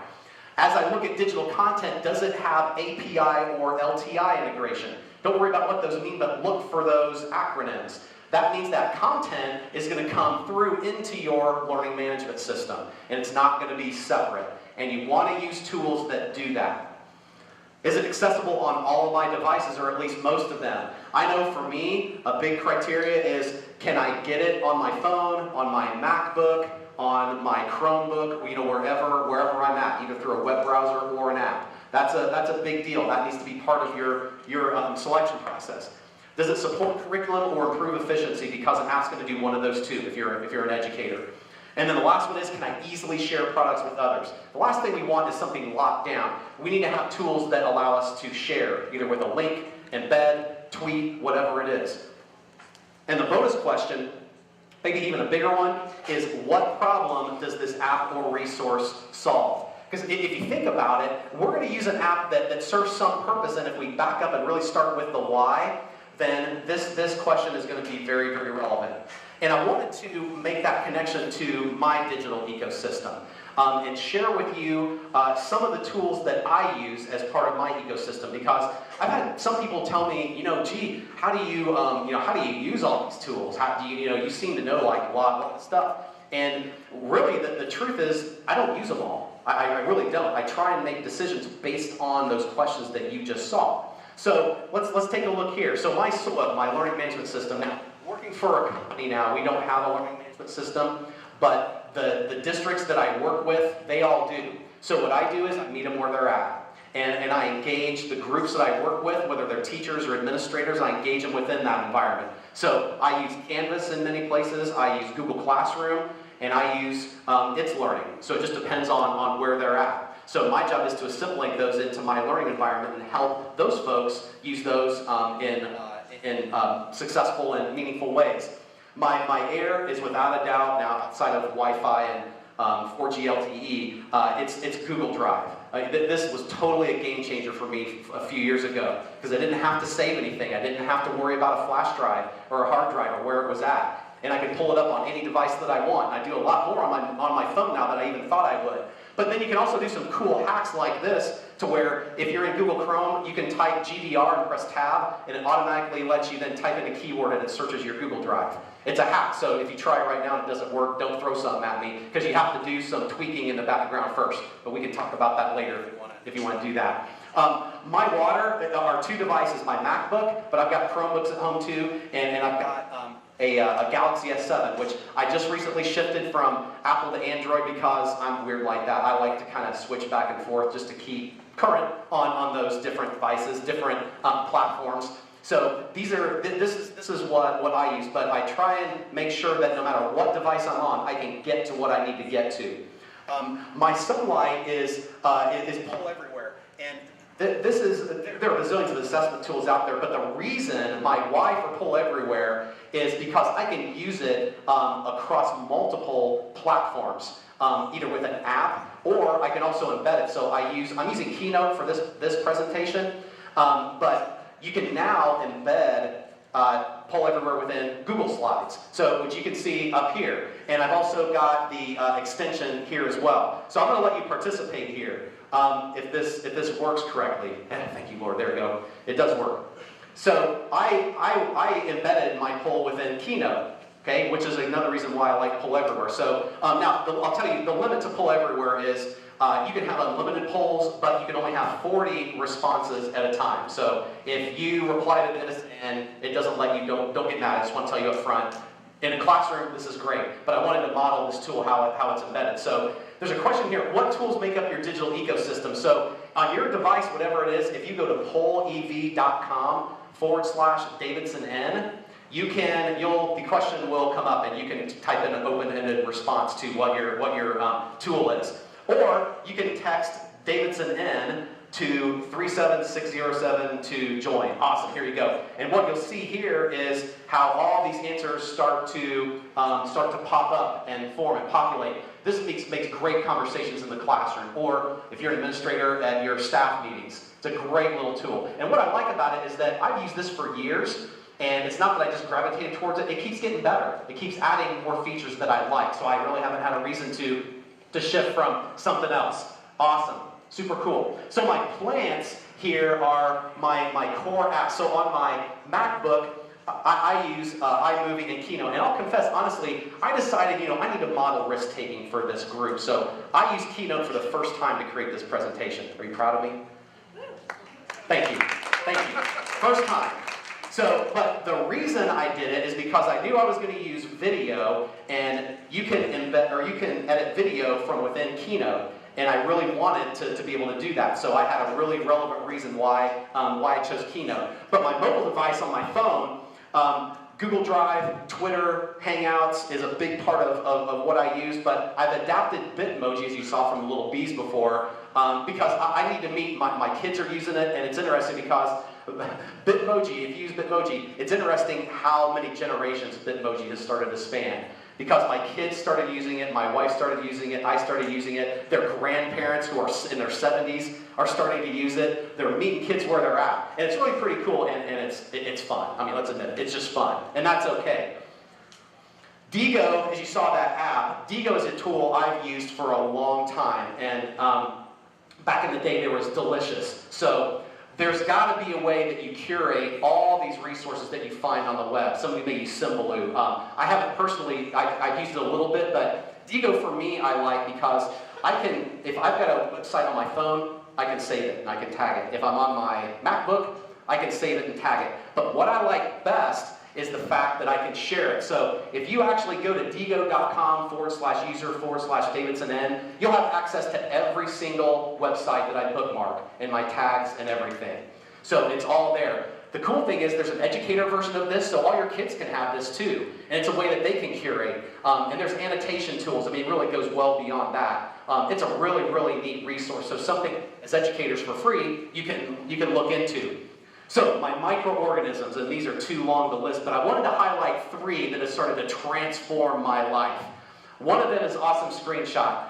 As I look at digital content, does it have API or LTI integration? Don't worry about what those mean, but look for those acronyms. That means that content is going to come through into your learning management system, and it's not going to be separate. And you want to use tools that do that. Is it accessible on all of my devices, or at least most of them? I know for me, a big criteria is, can I get it on my phone, on my MacBook, on my Chromebook, wherever I'm at, either through a web browser or an app. That's a big deal. That needs to be part of your selection process. Does it support curriculum or improve efficiency? Because an app's going to do one of those two if you're an educator. And then the last one is, can I easily share products with others? The last thing we want is something locked down. We need to have tools that allow us to share, either with a link, embed, tweet, whatever it is. And the bonus question, maybe even a bigger one, is what problem does this app or resource solve? Because if you think about it, we're going to use an app that serves some purpose, and if we back up and really start with the why, then this question is going to be very, very relevant. And I wanted to make that connection to my digital ecosystem and share with you some of the tools that I use as part of my ecosystem. Because I've had some people tell me, gee, how do you use all these tools? How do you seem to know like a lot of stuff. And really, the truth is, I don't use them all. I really don't. I try and make decisions based on those questions that you just saw. So let's take a look here. So my learning management system now. Working for a company now, we don't have a learning management system, but the districts that I work with, they all do. So what I do is I meet them where they're at. And I engage the groups that I work with, whether they're teachers or administrators, I engage them within that environment. So I use Canvas in many places, I use Google Classroom, and I use It's Learning. So it just depends on where they're at. So my job is to assimilate those into my learning environment and help those folks use those in successful and meaningful ways. My air is without a doubt, now outside of Wi-Fi and 4G LTE, it's Google Drive. This was totally a game changer for me a few years ago, because I didn't have to save anything. I didn't have to worry about a flash drive or a hard drive or where it was at. and I can pull it up on any device that I want. I do a lot more on my phone now than I even thought I would. But then you can also do some cool hacks like this, to where if you're in Google Chrome, you can type GDR and press tab, and it automatically lets you then type in a keyword and it searches your Google Drive. It's a hack, so if you try it right now and it doesn't work, don't throw something at me, because you have to do some tweaking in the background first. But we can talk about that later if you want to do that. My water are two devices, my MacBook, but I've got Chromebooks at home too, and I've got a Galaxy S7, which I just recently shifted from Apple to Android because I'm weird like that. I like to kind of switch back and forth just to keep current on those different devices, different platforms. So this is what I use, but I try and make sure that no matter what device I'm on, I can get to what I need to get to. My sunlight is pull everywhere, and there are bazillions of assessment tools out there, but the reason my Y for pull everywhere is because I can use it across multiple platforms, either with an app or I can also embed it. So I'm using Keynote for this presentation, but you can now embed Pull Everywhere within Google Slides, which you can see up here. And I've also got the extension here as well. So I'm going to let you participate here if this works correctly. Thank you, Lord. There we go. It does work. So I embedded my poll within Keynote, okay, which is another reason why I like Pull Everywhere. So now I'll tell you, the limit to Pull Everywhere is you can have unlimited polls, but you can only have 40 responses at a time. So if you reply to this and it doesn't let you, don't get mad. I just want to tell you up front. In a classroom, this is great, but I wanted to model this tool, how it's embedded. So there's a question here, what tools make up your digital ecosystem? So on your device, whatever it is, if you go to pollev.com/DavidsonN, the question will come up and you can type in an open-ended response to what your tool is. Or you can text Davidson N to 37607 to join. Awesome, here you go. And what you'll see here is how all these answers start to pop up and form and populate. This makes great conversations in the classroom, or if you're an administrator at your staff meetings. It's a great little tool. And what I like about it is that I've used this for years, and it's not that I just gravitated towards it. It keeps getting better. It keeps adding more features that I like, so I really haven't had a reason to shift from something else. Awesome. Super cool. So my plants here are my core apps. So on my MacBook, I use iMovie and Keynote. And I'll confess, honestly, I decided, I need to model risk-taking for this group. So I used Keynote for the first time to create this presentation. Are you proud of me? Thank you. Thank you. First time. So, but the reason I did it is because I knew I was going to use video, and you can edit video from within Keynote. And I really wanted to be able to do that. So I had a really relevant reason why I chose Keynote. But my mobile device on my phone, Google Drive, Twitter, Hangouts is a big part of what I use. But I've adapted Bitmoji, as you saw from the little bees before, because I need to meet, my kids are using it. And it's interesting because Bitmoji, if you use Bitmoji, it's interesting how many generations Bitmoji has started to span. Because my kids started using it, my wife started using it, I started using it, their grandparents who are in their 70s are starting to use it, they're meeting kids where they're at. And it's really pretty cool, and it's fun. I mean, let's admit it, it's just fun, and that's okay. Digo, as you saw that app, Digo is a tool I've used for a long time, and back in the day, it was delicious. So there's got to be a way that you curate all these resources that you find on the web. Some of you may use Symbaloo. I haven't personally, I've used it a little bit, but Digo for me I like because if I've got a website on my phone, I can save it and I can tag it. If I'm on my MacBook, I can save it and tag it. But what I like best is the fact that I can share it. So if you actually go to digo.com/user/DavidsonN, you'll have access to every single website that I bookmark and my tags and everything. So it's all there. The cool thing is there's an educator version of this, so all your kids can have this too. And it's a way that they can curate. And there's annotation tools. I mean, it really goes well beyond that. It's a really, really neat resource. So something as educators for free you can look into. So my microorganisms, and these are too long to list, but I wanted to highlight 3 that have started to transform my life. One of them is Awesome Screenshot.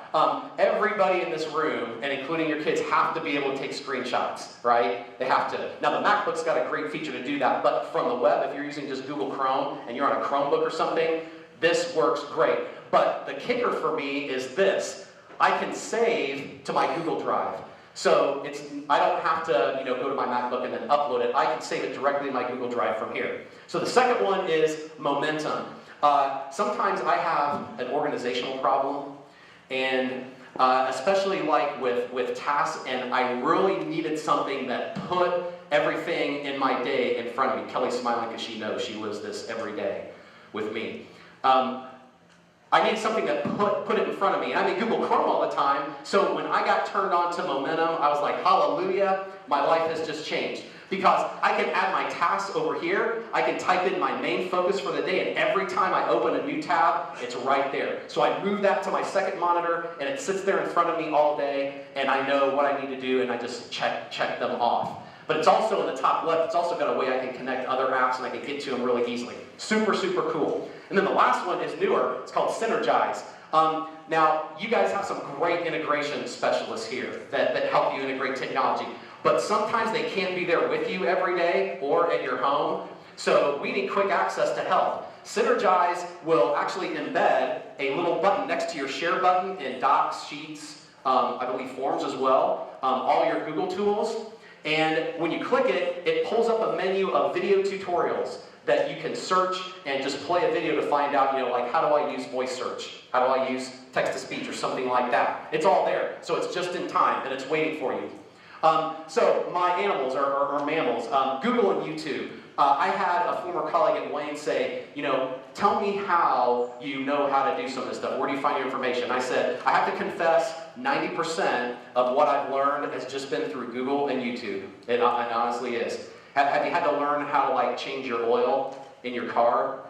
Everybody in this room, and including your kids, have to be able to take screenshots, right? They have to. Now the MacBook's got a great feature to do that, but from the web, if you're using just Google Chrome and you're on a Chromebook or something, this works great. But the kicker for me is this. I can save to my Google Drive. So I don't have to go to my MacBook and then upload it. I can save it directly in my Google Drive from here. So the second one is momentum. Sometimes I have an organizational problem, and especially like with tasks, and I really needed something that put everything in my day in front of me. Kelly's smiling because she knows she lives this every day with me. I needed something that put it in front of me. And I'm in Google Chrome all the time, so when I got turned on to momentum, I was like, hallelujah, my life has just changed. Because I can add my tasks over here, I can type in my main focus for the day, and every time I open a new tab, it's right there. So I move that to my second monitor, and it sits there in front of me all day, and I know what I need to do, and I just check them off. But it's also in the top left, it's also got a way I can connect other apps, and I can get to them really easily. Super, super cool. And then the last one is newer. It's called Synergize. Now, you guys have some great integration specialists here that help you integrate technology. But sometimes they can't be there with you every day or at your home. So we need quick access to help. Synergize will actually embed a little button next to your share button in Docs, Sheets, I believe Forms as well, all your Google tools. And when you click it, it pulls up a menu of video tutorials that you can search and just play a video to find out, like how do I use voice search? How do I use text-to-speech or something like that? It's all there. So it's just in time and it's waiting for you. So my animals or mammals, Google and YouTube. I had a former colleague at Wayne say, tell me how you know how to do some of this stuff. Where do you find your information? I said, I have to confess, 90% of what I've learned has just been through Google and YouTube. It honestly is. Have you had to learn how to change your oil in your car?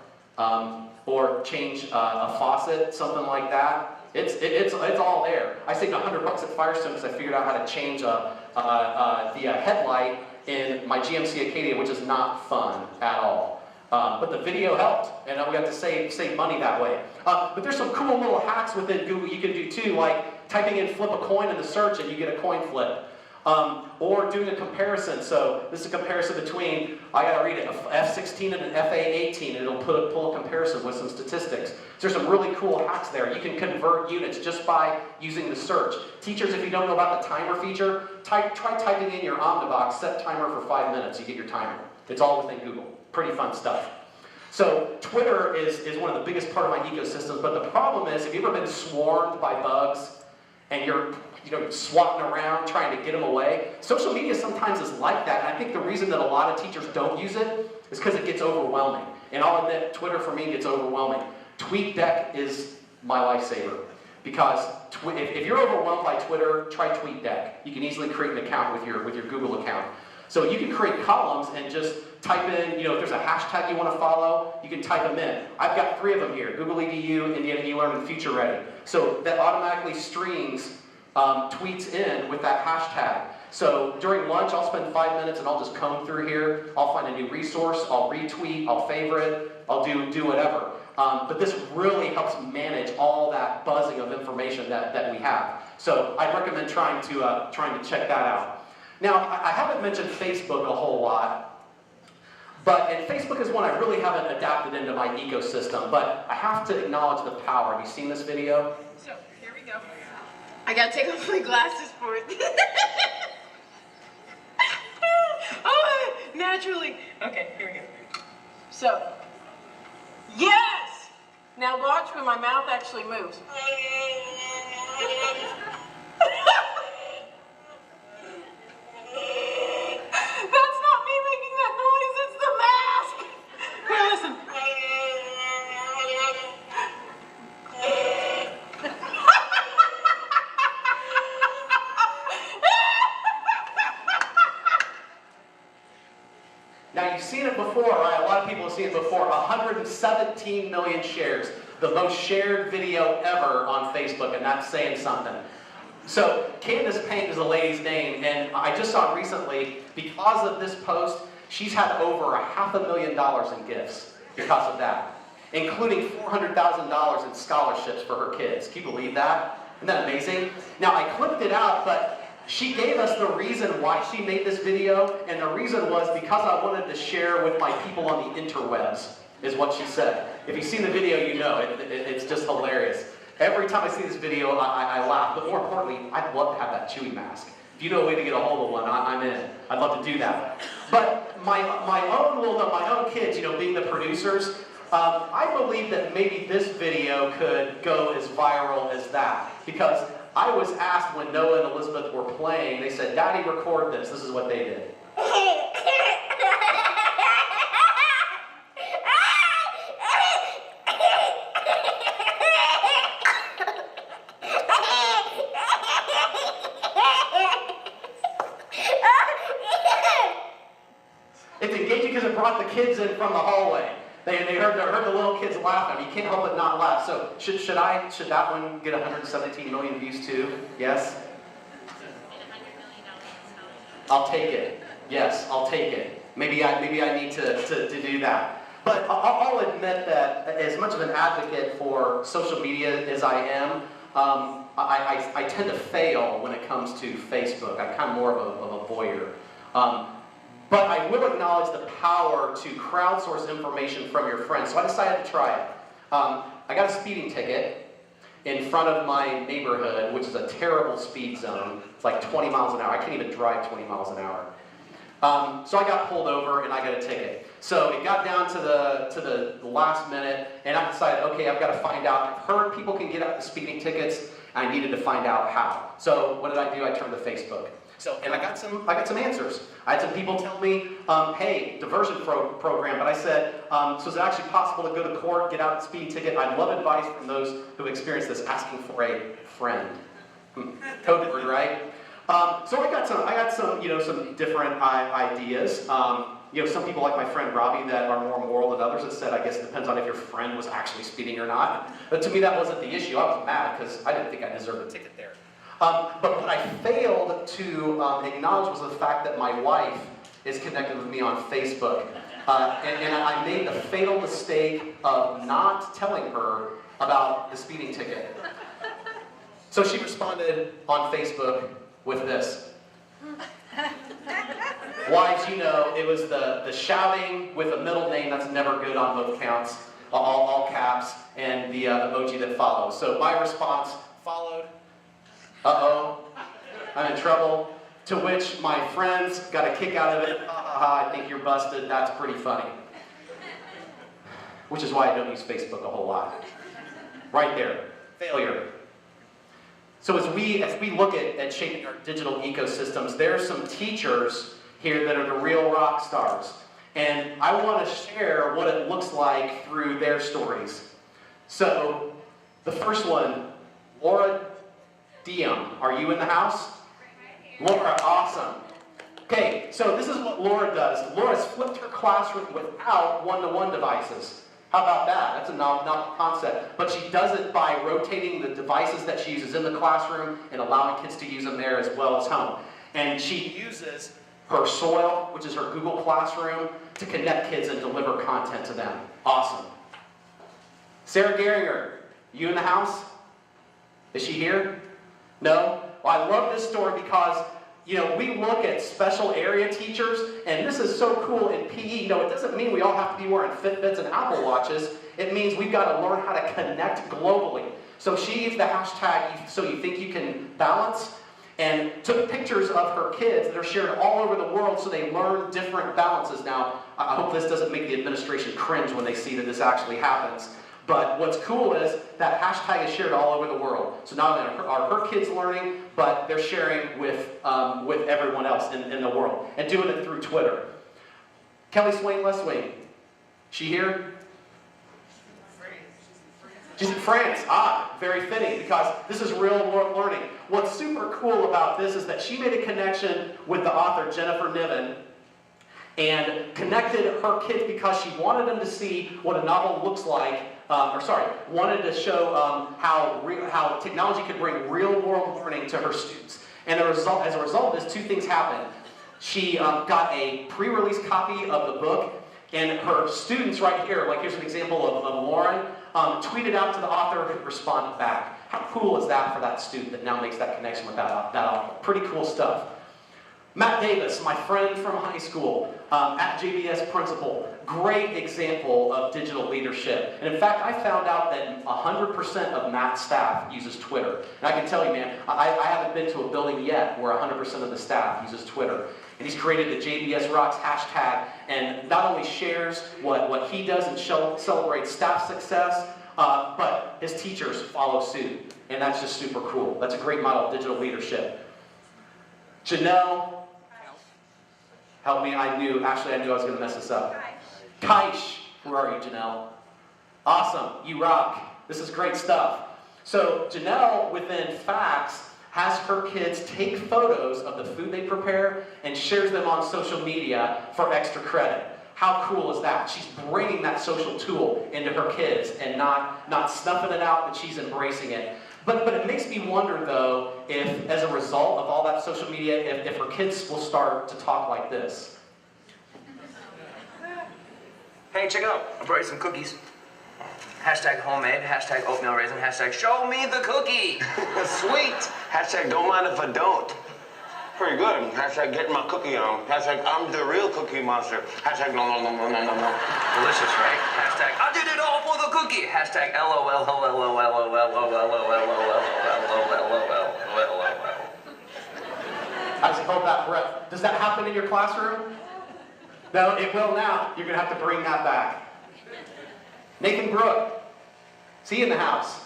Or change a faucet, something like that? It's all there. I saved $100 at Firestone because I figured out how to change the headlight in my GMC Acadia, which is not fun at all. But the video helped, and we got to save money that way. But there's some cool little hacks within Google you can do too, like typing in flip a coin in the search and you get a coin flip. Or doing a comparison. So this is a comparison between, I gotta read it, an F16 and an FA18, and it'll pull a comparison with some statistics. So there's some really cool hacks there. You can convert units just by using the search. Teachers, if you don't know about the timer feature, try typing in your Omnibox, set timer for 5 minutes, you get your timer. It's all within Google. Pretty fun stuff. So Twitter is one of the biggest part of my ecosystems, but the problem is, have you ever been swarmed by bugs and you're swatting around trying to get them away? Social media sometimes is like that, and I think the reason that a lot of teachers don't use it is because it gets overwhelming. And I'll admit, Twitter for me gets overwhelming. TweetDeck is my lifesaver. Because if you're overwhelmed by Twitter, try TweetDeck. You can easily create an account with your Google account. So you can create columns and just type in, if there's a hashtag you want to follow, you can type them in. I've got 3 of them here: Google EDU, Indiana eLearn, and Future Ready. So that automatically streams tweets in with that hashtag. So during lunch, I'll spend 5 minutes and I'll just comb through here. I'll find a new resource, I'll retweet, I'll favorite, I'll do whatever. But this really helps manage all that buzzing of information that we have. So I'd recommend trying to check that out. Now, I haven't mentioned Facebook a whole lot, and Facebook is one I really haven't adapted into my ecosystem, but I have to acknowledge the power. Have you seen this video? So, here we go. I gotta take off my glasses for it. Oh, naturally. Okay, here we go. So, yes! Now watch when my mouth actually moves. That's not me making that noise, it's the mask! Here, listen. Now you've seen it before, right? A lot of people have seen it before. 117 million shares. The most shared video ever on Facebook, and that's saying something. So Candace Paint is a lady's name, and I just saw recently, because of this post, she's had over $500,000 in gifts because of that, including $400,000 in scholarships for her kids. Can you believe that? Isn't that amazing? Now I clipped it out, but she gave us the reason why she made this video, and the reason was because I wanted to share with my people on the interwebs, is what she said. If you've seen the video, you know it's just hilarious. Every time I see this video, I laugh. But more importantly, I'd love to have that Chewy mask. If you know a way to get a hold of one, I'm in. I'd love to do that. But my own kids, being the producers, I believe that maybe this video could go as viral as that. Because I was asked when Noah and Elizabeth were playing, they said, "Daddy, record this." This is what they did. It's engaging because it brought the kids in from the hallway. They heard the little kids laughing. You can't help but not laugh. So should that one get 117 million views too? Yes? I'll take it. Yes, I'll take it. Maybe I need to do that. But I'll admit that as much of an advocate for social media as I am, I tend to fail when it comes to Facebook. I'm kind of more of a voyeur. But I will acknowledge the power to crowdsource information from your friends. So I decided to try it. I got a speeding ticket in front of my neighborhood, which is a terrible speed zone. It's like 20 miles an hour. I can't even drive 20 miles an hour. So I got pulled over and I got a ticket. So it got down to the last minute, and I decided, okay, I've got to find out. I've heard people can get out the speeding tickets. I needed to find out how. So what did I do? I turned to Facebook. And I got some answers. I had some people tell me, hey, diversion program. But I said, so is it actually possible to go to court, get out a speeding ticket? I'd love advice from those who experienced this, asking for a friend. Code word, right? So I got some different ideas. Some people like my friend Robbie that are more moral than others that said, I guess it depends on if your friend was actually speeding or not. But to me, that wasn't the issue. I was mad because I didn't think I deserved a ticket there. But what I failed to acknowledge was the fact that my wife is connected with me on Facebook. And I made the fatal mistake of not telling her about the speeding ticket. So she responded on Facebook with this. Wives, it was the shouting with a middle name that's never good on both counts, all caps, and the emoji that follows. So my response followed. Uh-oh, I'm in trouble. To which my friends got a kick out of it. Ha ha ha, I think you're busted. That's pretty funny. Which is why I don't use Facebook a whole lot. Right there, failure. So as we look at shaping our digital ecosystems, there are some teachers here that are the real rock stars. And I want to share what it looks like through their stories. So the first one, Laura Diem, are you in the house? Laura, awesome. Okay, so this is what Laura does. Laura's flipped her classroom without one-to-one devices. How about that? That's a novel concept. But she does it by rotating the devices that she uses in the classroom and allowing kids to use them there as well as home. And she uses her Soil, which is her Google Classroom, to connect kids and deliver content to them. Awesome. Sarah Geringer, you in the house? Is she here? No? Well, I love this story because, we look at special area teachers, and this is so cool in PE. It doesn't mean we all have to be wearing Fitbits and Apple Watches. It means we've got to learn how to connect globally. So she used the hashtag, so you think you can balance, and took pictures of her kids that are shared all over the world so they learn different balances. Now, I hope this doesn't make the administration cringe when they see that this actually happens. But what's cool is that hashtag is shared all over the world. So not only are her kids learning, but they're sharing with everyone else in the world. And doing it through Twitter. Kelly Swain Leswing, she here? She's in France. Very fitting because this is real world learning. What's super cool about this is that she made a connection with the author Jennifer Niven and connected her kids because she wanted them to see what a novel looks like. Wanted to show how technology could bring real-world learning to her students. And as a result of this, two things happened. She got a pre-release copy of the book, and her students right here, like here's an example of Lauren, tweeted out to the author who responded back. How cool is that for that student that now makes that connection with that author? Pretty cool stuff. Matt Davis, my friend from high school, at JBS principal, great example of digital leadership. And in fact, I found out that 100% of Matt's staff uses Twitter. And I can tell you, man, I haven't been to a building yet where 100% of the staff uses Twitter. And he's created the JBS Rocks hashtag and not only shares what he does and celebrates staff success, but his teachers follow suit. And that's just super cool. That's a great model of digital leadership. Janelle, help me, I knew I was going to mess this up. Kaish, where are you, Janelle? Awesome, you rock. This is great stuff. So Janelle, within Facts, has her kids take photos of the food they prepare and shares them on social media for extra credit. How cool is that? She's bringing that social tool into her kids and not snuffing it out, but she's embracing it. But it makes me wonder, though, if as a result of all that social media, if her kids will start to talk like this. Hey, check it out. I brought you some cookies. Hashtag homemade, hashtag oatmeal raisin, hashtag show me the cookie. Sweet. Hashtag don't mind if I don't. Pretty good. Hashtag getting my cookie on. Hashtag I'm the real cookie monster. Hashtag no. Delicious, right? Hashtag I did it all for the cookie. Hashtag LOL. As you hold that breath, does that happen in your classroom? No, it will now. You're going to have to bring that back. Nathan Brook, is he in the house?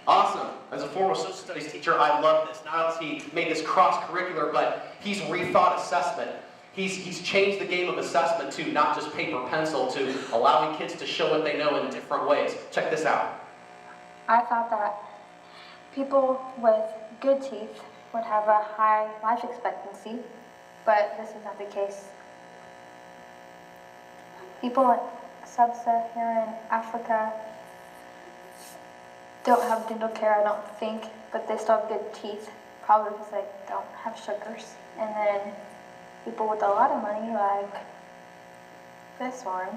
Awesome. As a former social studies teacher, I love this. Not only has he made this cross-curricular, but he's rethought assessment. He's changed the game of assessment to not just paper pencil, to allowing kids to show what they know in different ways. Check this out. I thought that people with good teeth would have a high life expectancy, but this is not the case. People in sub-Saharan Africa don't have dental care, I don't think, but they still have good teeth, probably because they don't have sugars. And then people with a lot of money, like this one,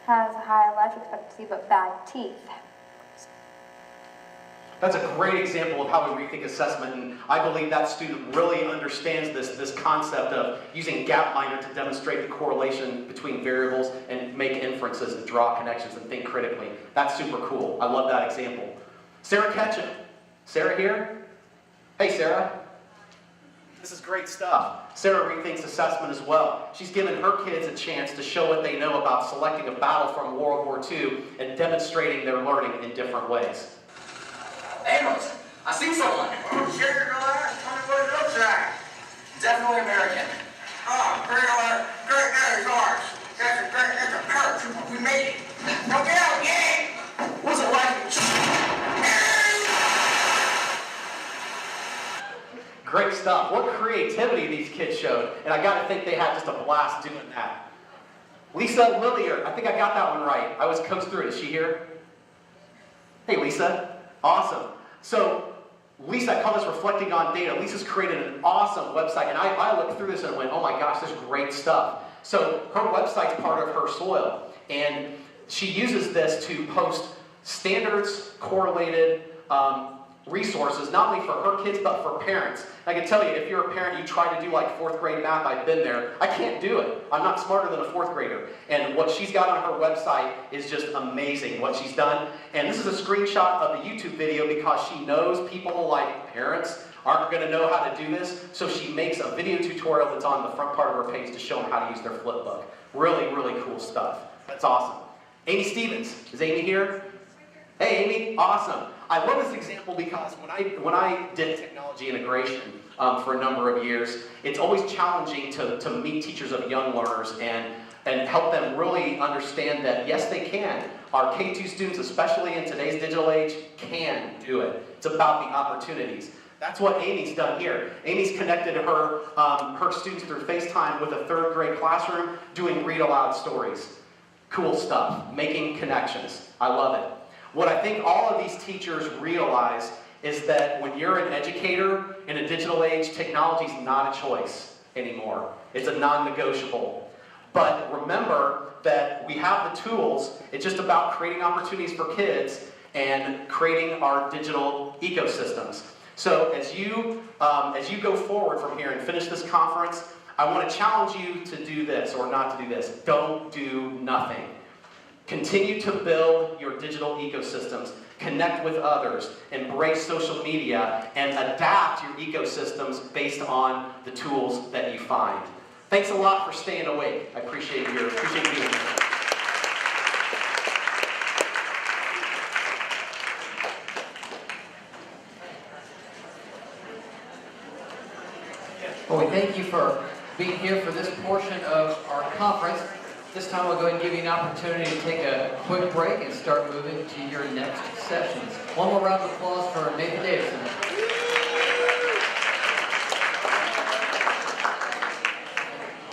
has a high life expectancy but bad teeth. That's a great example of how we rethink assessment, and I believe that student really understands this concept of using Gapminder to demonstrate the correlation between variables and make inferences and draw connections and think critically. That's super cool. I love that example. Sarah Ketchum. Sarah here? Hey, Sarah. This is great stuff. Sarah rethinks assessment as well. She's given her kids a chance to show what they know about selecting a battle from World War II and demonstrating their learning in different ways. Amos, I see someone. Sugar glass, tell me what it looks like. Definitely American. Oh, great that is ours. That's a perk. We made it. Don't get out, gang! What's it like? Great stuff. What creativity these kids showed. And I got to think they had just a blast doing that. Lisa Lillier. I think I got that one right. I was coached through it. Is she here? Hey, Lisa. Awesome. So, Lisa, I call this reflecting on data. Lisa's created an awesome website. And I looked through this and went, oh my gosh, this is great stuff. So, her website's part of her soil. And she uses this to post standards, correlated resources, not only for her kids, but for parents. I can tell you, if you're a parent, you try to do like 4th grade math, I've been there. I can't do it. I'm not smarter than a 4th grader. And what she's got on her website is just amazing, what she's done. And this is a screenshot of the YouTube video because she knows people like parents aren't going to know how to do this. So she makes a video tutorial that's on the front part of her page to show them how to use their flip book. Really, really cool stuff. That's awesome. Amy Stevens. Is Amy here? Hey, Amy. Awesome. I love this example because when I did technology integration for a number of years, it's always challenging to meet teachers of young learners and help them really understand that, yes, they can. Our K-2 students, especially in today's digital age, can do it. It's about the opportunities. That's what Amy's done here. Amy's connected her students through FaceTime with a 3rd grade classroom doing read aloud stories. Cool stuff, making connections. I love it. What I think all of these teachers realize is that when you're an educator in a digital age, technology is not a choice anymore. It's a non-negotiable. But remember that we have the tools. It's just about creating opportunities for kids and creating our digital ecosystems. So as you go forward from here and finish this conference, I want to challenge you to do this or not to do this. Don't do nothing. Continue to build your digital ecosystems, connect with others, embrace social media, and adapt your ecosystems based on the tools that you find. Thanks a lot for staying awake. I appreciate you being here. Well, we thank you for being here for this portion of our conference. This time we'll go ahead and give you an opportunity to take a quick break and start moving to your next sessions. One more round of applause for Nathan Davidson.